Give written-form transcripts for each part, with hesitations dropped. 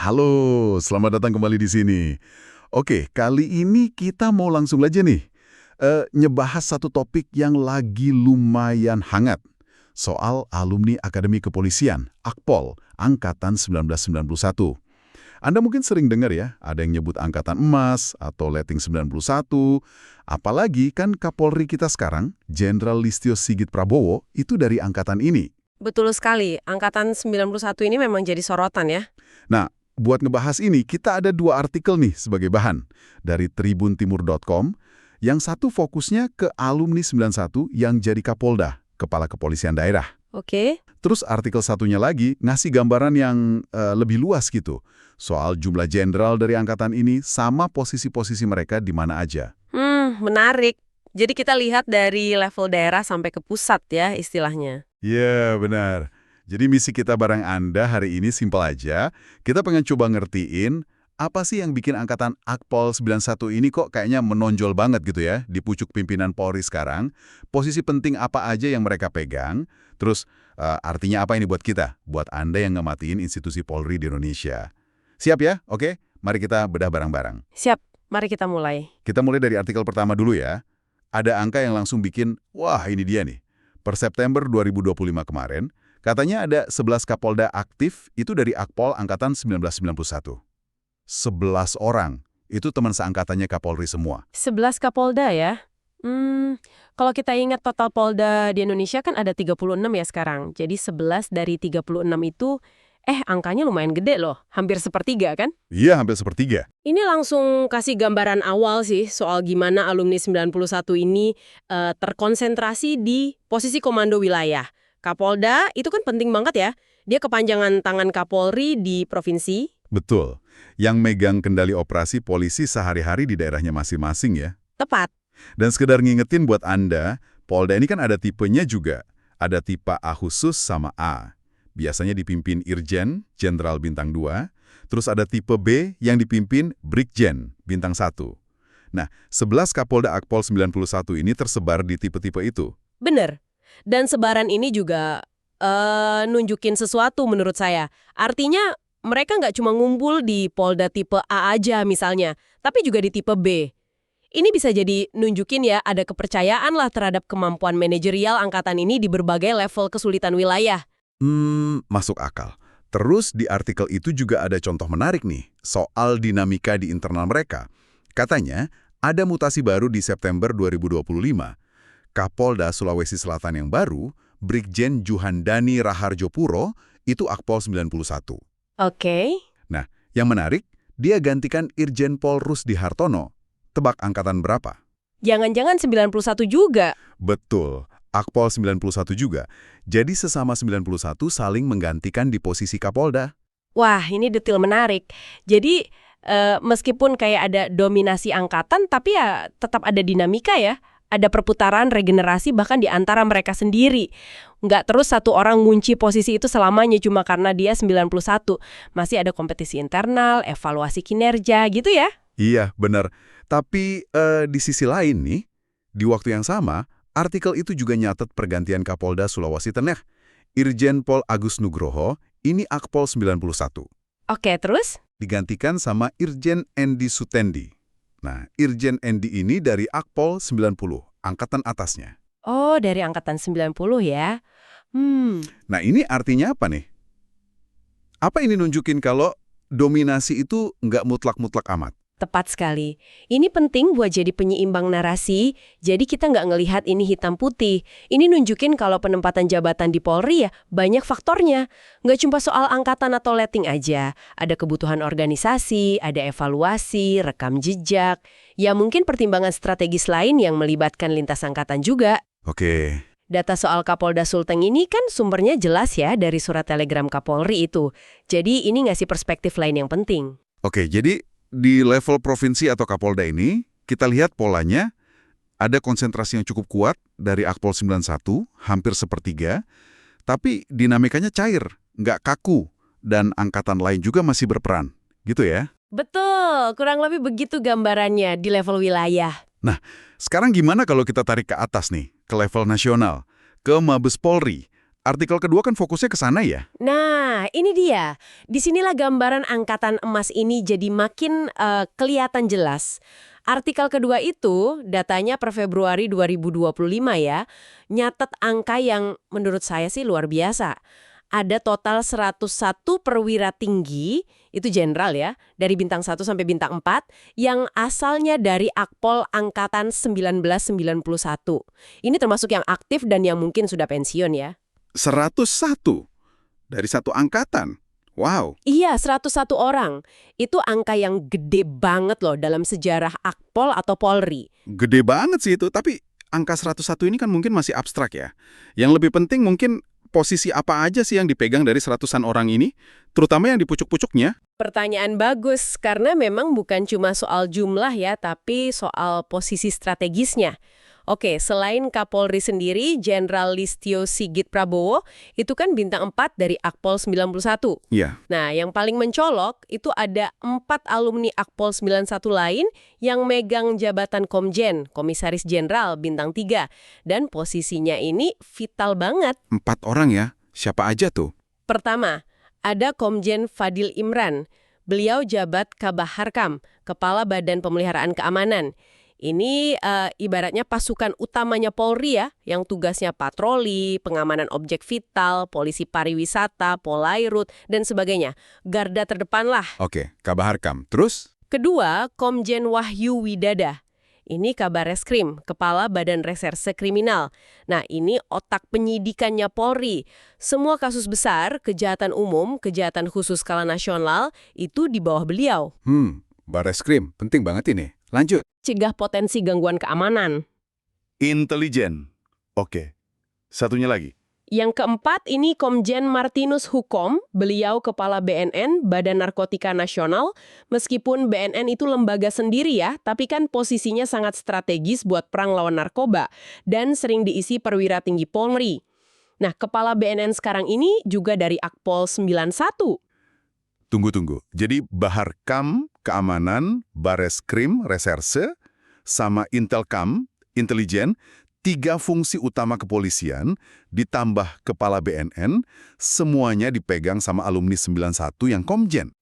Halo, selamat datang kembali di sini. Oke, kali ini kita mau langsung aja nih, nyebahas satu topik yang lagi lumayan hangat. Soal alumni Akademi Kepolisian, Akpol, Angkatan 1991. Anda mungkin sering dengar ya, ada yang nyebut Angkatan Emas atau Letting 91. Apalagi kan Kapolri kita sekarang, Jenderal Listio Sigit Prabowo, itu dari angkatan ini. Betul sekali, Angkatan 91 ini memang jadi sorotan ya. Nah, buat ngebahas ini, kita ada dua artikel nih sebagai bahan. Dari tribuntimur.com, yang satu fokusnya ke alumni 91 yang jadi Kapolda, Kepala Kepolisian Daerah. Oke. Terus artikel satunya lagi ngasih gambaran yang lebih luas gitu, soal jumlah jenderal dari angkatan ini sama posisi-posisi mereka di mana aja. Menarik. Jadi kita lihat dari level daerah sampai ke pusat ya istilahnya. Iya, benar. Jadi misi kita bareng Anda hari ini simpel aja. Kita pengen coba ngertiin apa sih yang bikin angkatan Akpol 91 ini kok kayaknya menonjol banget gitu ya di pucuk pimpinan Polri sekarang. Posisi penting apa aja yang mereka pegang. Terus artinya apa ini buat kita? Buat Anda yang ngematiin institusi Polri di Indonesia. Siap ya? Oke, mari kita bedah bareng-bareng. Siap, mari kita mulai. Kita mulai dari artikel pertama dulu ya. Ada angka yang langsung bikin, wah ini dia nih. Per September 2025 kemarin, katanya ada 11 Kapolda aktif itu dari Akpol Angkatan 1991. 11 orang. Itu teman seangkatannya Kapolri semua. 11 Kapolda ya. Kalau kita ingat total Polda di Indonesia kan ada 36 ya sekarang. Jadi 11 dari 36 itu, angkanya lumayan gede loh. Hampir sepertiga kan? Iya, hampir sepertiga. Ini langsung kasih gambaran awal sih soal gimana alumni 91 ini terkonsentrasi di posisi komando wilayah. Kapolda itu kan penting banget ya. Dia kepanjangan tangan Kapolri di provinsi. Betul. Yang megang kendali operasi polisi sehari-hari di daerahnya masing-masing ya. Tepat. Dan sekedar ngingetin buat Anda, Polda ini kan ada tipenya juga. Ada tipe A khusus sama A. Biasanya dipimpin Irjen, Jenderal Bintang 2. Terus ada tipe B yang dipimpin Brigjen, Bintang 1. Nah, 11 Kapolda Akpol 91 ini tersebar di tipe-tipe itu. Bener. Dan sebaran ini juga nunjukin sesuatu menurut saya. Artinya mereka nggak cuma ngumpul di Polda tipe A aja misalnya, tapi juga di tipe B. Ini bisa jadi nunjukin ya ada kepercayaan lah terhadap kemampuan manajerial angkatan ini di berbagai level kesulitan wilayah. Masuk akal. Terus di artikel itu juga ada contoh menarik nih, soal dinamika di internal mereka. Katanya, ada mutasi baru di September 2025. Kapolda Sulawesi Selatan yang baru, Brigjen Juhandani Raharjopuro, itu Akpol 91. Oke. Nah, yang menarik, dia gantikan Irjen Pol Rusdi Hartono. Tebak angkatan berapa? Jangan-jangan 91 juga. Betul, Akpol 91 juga. Jadi sesama 91 saling menggantikan di posisi Kapolda. Wah, ini detail menarik. Jadi, meskipun kayak ada dominasi angkatan, tapi ya tetap ada dinamika ya. Ada perputaran regenerasi bahkan di antara mereka sendiri. Nggak terus satu orang ngunci posisi itu selamanya cuma karena dia 91. Masih ada kompetisi internal, evaluasi kinerja gitu ya. Iya, benar. Tapi di sisi lain nih, di waktu yang sama, artikel itu juga nyatet pergantian Kapolda Sulawesi Tengah. Irjen Pol Agus Nugroho, ini Akpol 91. Oke, terus? Digantikan sama Irjen Endi Sutendi. Nah, Irjen Endi ini dari Akpol 90, angkatan atasnya. Oh, dari angkatan 90 ya. Nah, ini artinya apa nih? Apa ini nunjukin kalau dominasi itu nggak mutlak-mutlak amat? Tepat sekali. Ini penting buat jadi penyeimbang narasi, jadi kita nggak ngelihat ini hitam putih. Ini nunjukin kalau penempatan jabatan di Polri ya banyak faktornya. Nggak cuma soal angkatan atau letting aja. Ada kebutuhan organisasi, ada evaluasi, rekam jejak. Ya mungkin pertimbangan strategis lain yang melibatkan lintas angkatan juga. Oke. Data soal Kapolda Sulteng ini kan sumbernya jelas ya dari surat telegram Kapolri itu. Jadi ini ngasih perspektif lain yang penting. Oke, jadi di level provinsi atau Kapolda ini, kita lihat polanya, ada konsentrasi yang cukup kuat dari Akpol 91, hampir sepertiga, tapi dinamikanya cair, nggak kaku, dan angkatan lain juga masih berperan. Gitu ya? Betul, kurang lebih begitu gambarannya di level wilayah. Nah, sekarang gimana kalau kita tarik ke atas nih, ke level nasional, ke Mabes Polri? artikel kedua kan fokusnya ke sana ya? Nah, ini dia. Disinilah gambaran angkatan emas ini jadi makin kelihatan jelas. Artikel kedua itu, datanya per Februari 2025 ya, nyatet angka yang menurut saya sih luar biasa. Ada total 101 perwira tinggi, itu jenderal ya, dari bintang 1 sampai bintang 4, yang asalnya dari Akpol Angkatan 1991. Ini termasuk yang aktif dan yang mungkin sudah pensiun ya. 101 dari satu angkatan. Wow. Iya, 101 orang. Itu angka yang gede banget loh dalam sejarah Akpol atau Polri. Gede banget sih itu, tapi angka 101 ini kan mungkin masih abstrak ya. Yang lebih penting mungkin posisi apa aja sih yang dipegang dari seratusan orang ini, terutama yang di pucuk-pucuknya. Pertanyaan bagus, karena memang bukan cuma soal jumlah ya, tapi soal posisi strategisnya. Oke, selain Kapolri sendiri, Jenderal Listio Sigit Prabowo, itu kan bintang 4 dari Akpol 91. Iya. Nah, yang paling mencolok itu ada 4 alumni Akpol 91 lain yang megang jabatan Komjen, Komisaris Jenderal bintang 3. Dan posisinya ini vital banget. 4 orang ya? Siapa aja tuh? Pertama, ada Komjen Fadil Imran. Beliau jabat Kabah Harkam, Kepala Badan Pemeliharaan Keamanan. Ini ibaratnya pasukan utamanya Polri ya, yang tugasnya patroli, pengamanan objek vital, polisi pariwisata, Polairut, dan sebagainya. Garda terdepan lah. Oke, Kabah Harkam. Terus? Kedua, Komjen Wahyu Widada. Ini Kabar Reskrim, Kepala Badan Reserse Kriminal. Nah, ini otak penyidikannya Polri. Semua kasus besar, kejahatan umum, kejahatan khusus skala nasional, itu di bawah beliau. Barreskrim, penting banget ini. Lanjut. Cegah potensi gangguan keamanan. Intelijen. Oke. Satunya lagi. Yang keempat ini Komjen Martinus Hukom, beliau Kepala BNN, Badan Narkotika Nasional. Meskipun BNN itu lembaga sendiri ya, tapi kan posisinya sangat strategis buat perang lawan narkoba dan sering diisi perwira tinggi Polri. Nah, Kepala BNN sekarang ini juga dari Akpol 91. Tunggu. Jadi Baharkam, keamanan, Barreskrim, reserse, sama Intelkam, intelijen, 3 fungsi utama kepolisian, ditambah kepala BNN, semuanya dipegang sama alumni 91 yang komjen.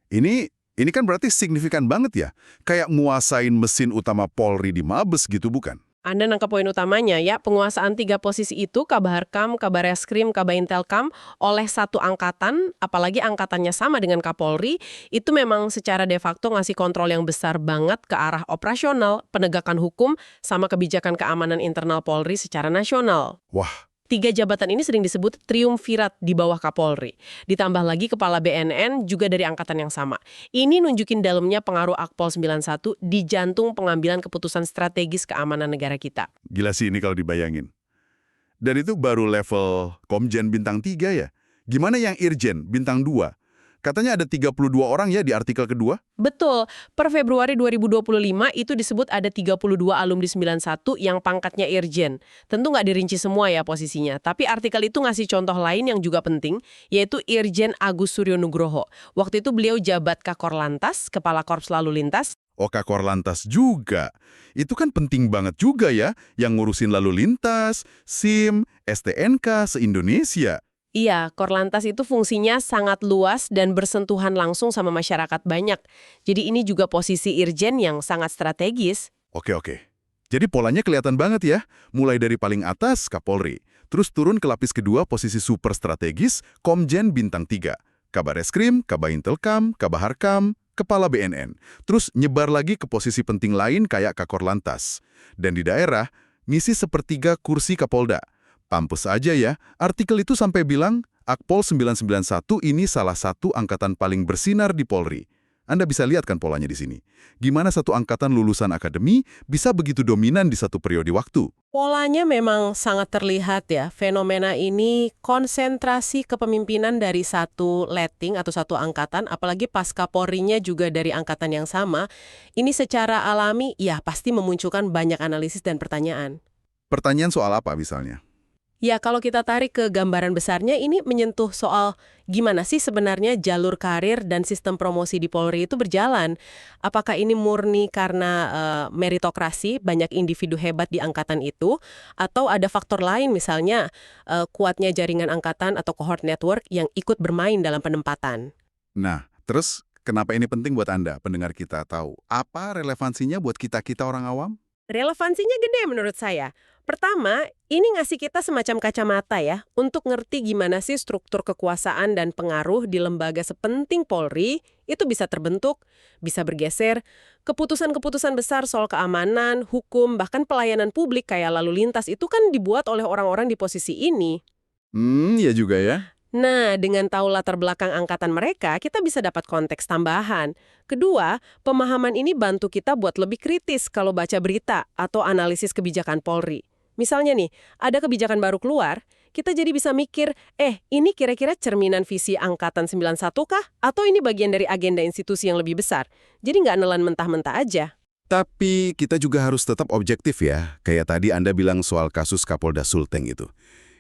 Ini kan berarti signifikan banget ya? Kayak nguasain mesin utama Polri di Mabes gitu bukan? Anda nangkap poin utamanya ya, penguasaan 3 posisi itu, Kabar Harkam, Kabar Reskrim, Kabar Intelkam, oleh satu angkatan, apalagi angkatannya sama dengan Kapolri, itu memang secara de facto ngasih kontrol yang besar banget ke arah operasional, penegakan hukum, sama kebijakan keamanan internal Polri secara nasional. Wah. 3 jabatan ini sering disebut triumvirat di bawah Kapolri. Ditambah lagi Kepala BNN juga dari angkatan yang sama. Ini nunjukin dalamnya pengaruh Akpol 91 di jantung pengambilan keputusan strategis keamanan negara kita. Gila sih ini kalau dibayangin. Dan itu baru level Komjen bintang 3 ya? Gimana yang Irjen bintang 2? Katanya ada 32 orang ya di artikel kedua? Betul. Per Februari 2025 itu disebut ada 32 alumni 91 yang pangkatnya Irjen. Tentu nggak dirinci semua ya posisinya. Tapi artikel itu ngasih contoh lain yang juga penting, yaitu Irjen Agus Suryo Nugroho. Waktu itu beliau jabat Kakor Lantas, Kepala Korps Lalu Lintas. Oh, Kakor Lantas juga. Itu kan penting banget juga ya, yang ngurusin lalu lintas, SIM, STNK, se-Indonesia. Iya, Korlantas itu fungsinya sangat luas dan bersentuhan langsung sama masyarakat banyak. Jadi ini juga posisi Irjen yang sangat strategis. Oke. Jadi polanya kelihatan banget ya. Mulai dari paling atas, Kapolri. Terus turun ke lapis kedua posisi super strategis, Komjen bintang 3. Kabar Reskrim, Kabar Intelkam, Kabar Harkam, Kepala BNN. Terus nyebar lagi ke posisi penting lain kayak Kakor Lantas. Dan di daerah, ngisi sepertiga kursi Kapolda. Pampus aja ya, artikel itu sampai bilang Akpol 991 ini salah satu angkatan paling bersinar di Polri. Anda bisa lihat kan polanya di sini. Gimana satu angkatan lulusan akademi bisa begitu dominan di satu periode waktu? Polanya memang sangat terlihat ya. Fenomena ini konsentrasi kepemimpinan dari satu letting atau satu angkatan, apalagi pasca Polrinya juga dari angkatan yang sama. Ini secara alami ya pasti memunculkan banyak analisis dan pertanyaan. Pertanyaan soal apa misalnya? Ya, kalau kita tarik ke gambaran besarnya, ini menyentuh soal gimana sih sebenarnya jalur karir dan sistem promosi di Polri itu berjalan. Apakah ini murni karena meritokrasi, banyak individu hebat di angkatan itu, atau ada faktor lain misalnya kuatnya jaringan angkatan atau cohort network yang ikut bermain dalam penempatan. Nah, terus kenapa ini penting buat Anda, pendengar kita tahu? Apa relevansinya buat kita-kita orang awam? Relevansinya gede menurut saya. Pertama, ini ngasih kita semacam kacamata ya, untuk ngerti gimana sih struktur kekuasaan dan pengaruh di lembaga sepenting Polri itu bisa terbentuk, bisa bergeser. Keputusan-keputusan besar soal keamanan, hukum, bahkan pelayanan publik kayak lalu lintas itu kan dibuat oleh orang-orang di posisi ini. Ya juga ya. Nah, dengan tahu latar belakang angkatan mereka, kita bisa dapat konteks tambahan. Kedua, pemahaman ini bantu kita buat lebih kritis kalau baca berita atau analisis kebijakan Polri. Misalnya nih, ada kebijakan baru keluar, kita jadi bisa mikir, ini kira-kira cerminan visi Angkatan 91 kah? Atau ini bagian dari agenda institusi yang lebih besar? Jadi nggak nelan mentah-mentah aja. Tapi kita juga harus tetap objektif ya. Kayak tadi Anda bilang soal kasus Kapolda Sulteng itu.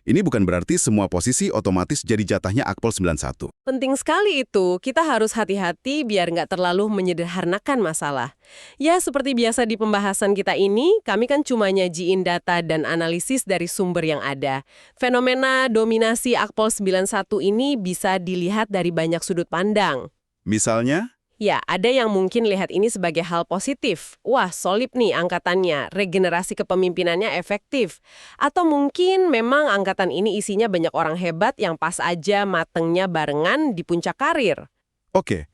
Ini bukan berarti semua posisi otomatis jadi jatahnya Akpol 91. Penting sekali itu, kita harus hati-hati biar nggak terlalu menyederhanakan masalah. Ya, seperti biasa di pembahasan kita ini, kami kan cuma nyajiin data dan analisis dari sumber yang ada. Fenomena dominasi Akpol 91 ini bisa dilihat dari banyak sudut pandang. Misalnya, Ya, ada yang mungkin lihat ini sebagai hal positif. Wah, solid nih angkatannya, regenerasi kepemimpinannya efektif. Atau mungkin memang angkatan ini isinya banyak orang hebat yang pas aja matengnya barengan di puncak karir. oke,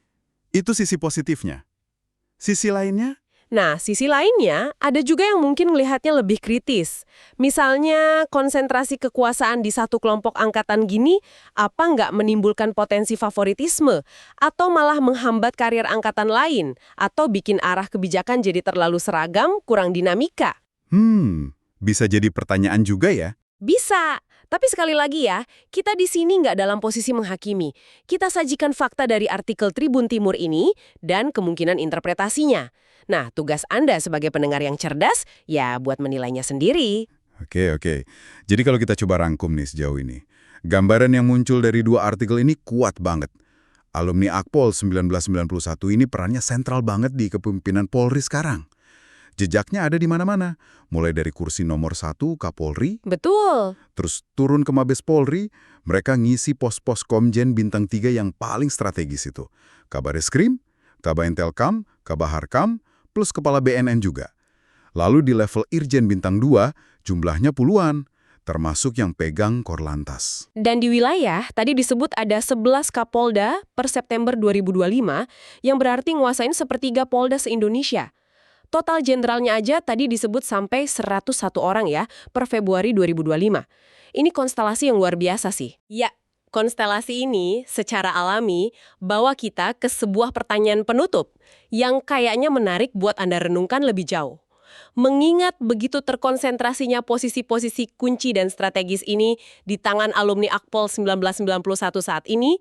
itu sisi positifnya. Sisi lainnya? Nah, sisi lainnya, ada juga yang mungkin melihatnya lebih kritis. Misalnya, konsentrasi kekuasaan di satu kelompok angkatan gini, apa nggak menimbulkan potensi favoritisme? Atau malah menghambat karir angkatan lain? Atau bikin arah kebijakan jadi terlalu seragam, kurang dinamika? Bisa jadi pertanyaan juga ya. Bisa. Tapi sekali lagi ya, kita di sini nggak dalam posisi menghakimi. Kita sajikan fakta dari artikel Tribun Timur ini dan kemungkinan interpretasinya. Nah, tugas Anda sebagai pendengar yang cerdas, ya buat menilainya sendiri. Oke. Jadi kalau kita coba rangkum nih sejauh ini. Gambaran yang muncul dari dua artikel ini kuat banget. Alumni Akpol 1991 ini perannya sentral banget di kepemimpinan Polri sekarang. Jejaknya ada di mana-mana. Mulai dari kursi nomor 1 Kapolri, Betul. terus turun ke Mabes Polri, mereka ngisi pos-pos Komjen Bintang 3 yang paling strategis itu. Kabareskrim, Kabaintelkam, Kabaharkam, plus Kepala BNN juga. Lalu di level Irjen Bintang 2, jumlahnya puluhan, termasuk yang pegang Korlantas. Dan di wilayah, tadi disebut ada 11 Kapolda per September 2025, yang berarti nguasain sepertiga Polda se-Indonesia. Total jenderalnya aja tadi disebut sampai 101 orang ya, per Februari 2025. Ini konstelasi yang luar biasa sih. Ya, konstelasi ini secara alami bawa kita ke sebuah pertanyaan penutup yang kayaknya menarik buat Anda renungkan lebih jauh. Mengingat begitu terkonsentrasinya posisi-posisi kunci dan strategis ini di tangan alumni Akpol 1991 saat ini,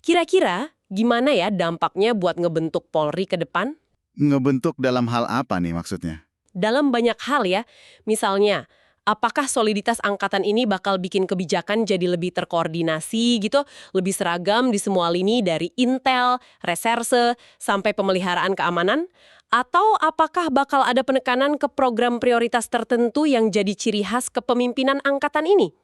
kira-kira gimana ya dampaknya buat ngebentuk Polri ke depan? Ngebentuk dalam hal apa nih maksudnya? Dalam banyak hal ya, misalnya, apakah soliditas angkatan ini bakal bikin kebijakan jadi lebih terkoordinasi gitu, lebih seragam di semua lini dari intel, reserse, sampai pemeliharaan keamanan? Atau apakah bakal ada penekanan ke program prioritas tertentu yang jadi ciri khas kepemimpinan angkatan ini?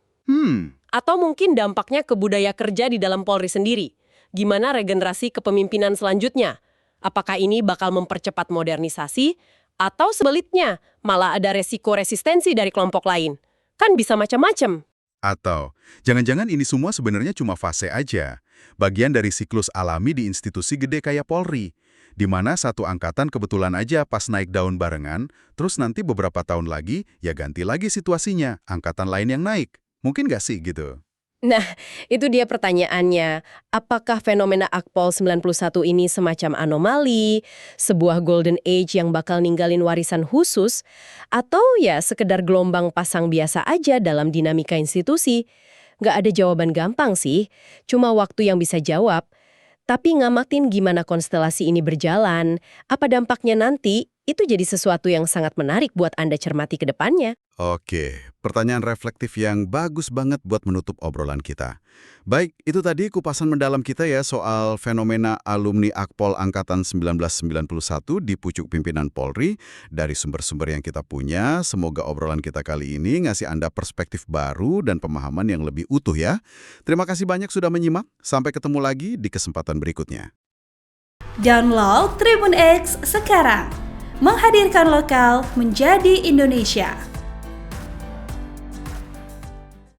Atau mungkin dampaknya ke budaya kerja di dalam Polri sendiri? Gimana regenerasi kepemimpinan selanjutnya? Apakah ini bakal mempercepat modernisasi? Atau sebaliknya, malah ada resiko resistensi dari kelompok lain? Kan bisa macam-macam. Atau, jangan-jangan ini semua sebenarnya cuma fase aja. Bagian dari siklus alami di institusi gede kayak Polri. Di mana satu angkatan kebetulan aja pas naik daun barengan, terus nanti beberapa tahun lagi, ya ganti lagi situasinya, angkatan lain yang naik. Mungkin nggak sih gitu? Nah, itu dia pertanyaannya. Apakah fenomena Akpol 91 ini semacam anomali, sebuah golden age yang bakal ninggalin warisan khusus, atau ya sekedar gelombang pasang biasa aja dalam dinamika institusi? Nggak ada jawaban gampang sih, cuma waktu yang bisa jawab. Tapi ngamatin gimana konstelasi ini berjalan, apa dampaknya nanti, Itu jadi sesuatu yang sangat menarik buat Anda cermati ke depannya. Oke, pertanyaan reflektif yang bagus banget buat menutup obrolan kita. Baik, itu tadi kupasan mendalam kita ya soal fenomena alumni Akpol Angkatan 1991 di pucuk pimpinan Polri. Dari sumber-sumber yang kita punya, semoga obrolan kita kali ini ngasih Anda perspektif baru dan pemahaman yang lebih utuh ya. Terima kasih banyak sudah menyimak. Sampai ketemu lagi di kesempatan berikutnya. Download Tribun X sekarang. Menghadirkan lokal menjadi Indonesia.